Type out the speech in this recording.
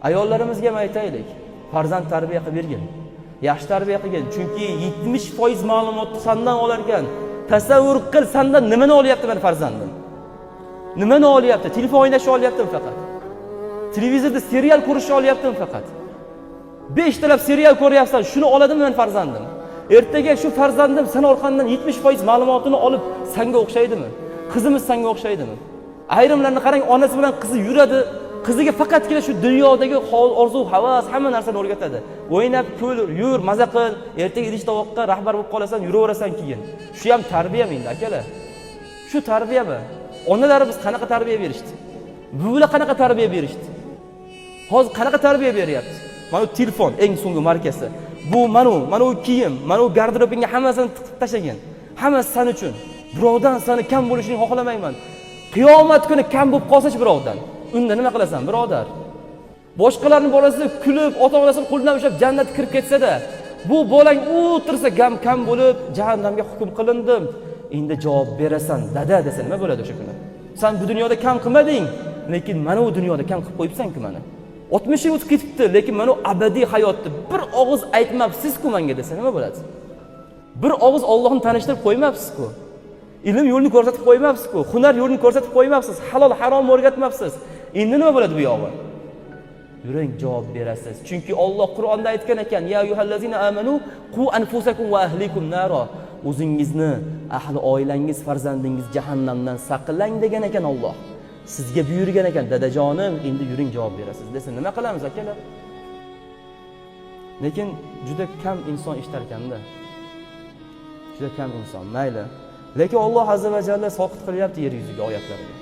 Ayollarimizga ham aytaylik, farzand tarbiya qilib bergin. Yaxshi tarbiya qilgin, chunki 70% ma'lumotni sendan olar ekan. Tasavvur qil, sendan nimani olyapti men farzandim? Nimani olyapti? Telefon o'ynashni olyaptimi faqat? Televizorda serial ko'rishni olyaptimi faqat? 5 talab serial ko'ryapsan, shuni oladimi men farzandim? Ertaga shu farzandim sen orqangdan 70% ma'lumotini olib senga o'xshaydimi? Qizimiz senga o'xshaydimi? Ayrimlarni qarang, onasi bilan qizi yuradi, qiziga faqatgina shu dunyodagi orzu, havas, hamma narsani o'rgatadi. O'ynab, kul, yur, maza qil, ertaga idish tovoqqa rahbar bo'lib qolasan, yuraverasan keyin. Shu ham tarbiyami endi, akalar? Shu tarbiyami? Onalarimiz qanaqa tarbiya berishdi? Bular qanaqa tarbiya berishdi? Hozir qanaqa tarbiya beryapti? Mana telefon eng so'nggi markasi. Bu mana u kiyim, mana u garderobingga hammasini tiqib tashlagan. Hammasi sen uchun. Birovdan seni kam bo'lishini xohlamayman. Qiyomat kuni kam bo'lib qolsa-chi birovdan. Unda nima qilasan, birodar? Boshqalarning bolasi kulib, ota-onasining qo'lidan ushlab jannatga kirib ketsa-da, bu bolang o'tirsa kam bo'lib, jahannamga hukm qilindim. Endi javob berasan, dada desa nima bo'ladi o'sha kuni? Sen bu dunyoda kam qilmading, lekin mana u dunyoda kam qilib qo'yibsan-ku mana. 60 yil o'tib ketibdi, lekin mana u abadiy hayotni bir og'iz aytmabsiz-ku menga desa nima bo'ladi? Bir og'iz Allohni tanishtirib qo'ymabsiz-ku. Ilm yo'lini ko'rsatib qo'ymabsiz-ku. Hunar yo'lini ko'rsatib qo'ymabsiz. Halol harom o'rgatmabsiz. Endi nima bo'ladi bu yog'i? Yuring, javob berasiz. Chunki Alloh Qur'onda aytgan ekan: "Ya ayyuhallazina amanu qu anfusakum va ahlikum naro." O'zingizni, ahli oilangiz, farzandingiz jahannamdan saqlang degan ekan Alloh. Sizga buyurgan ekan, dadajonim, endi yuring javob berasiz desa nima qilamiz akalar? Lekin juda kam inson ishlar ekanda. Juda kam inson, mayli. Lekin Alloh azza va jalla soqit qilyapti yer yuziga oyatlariga.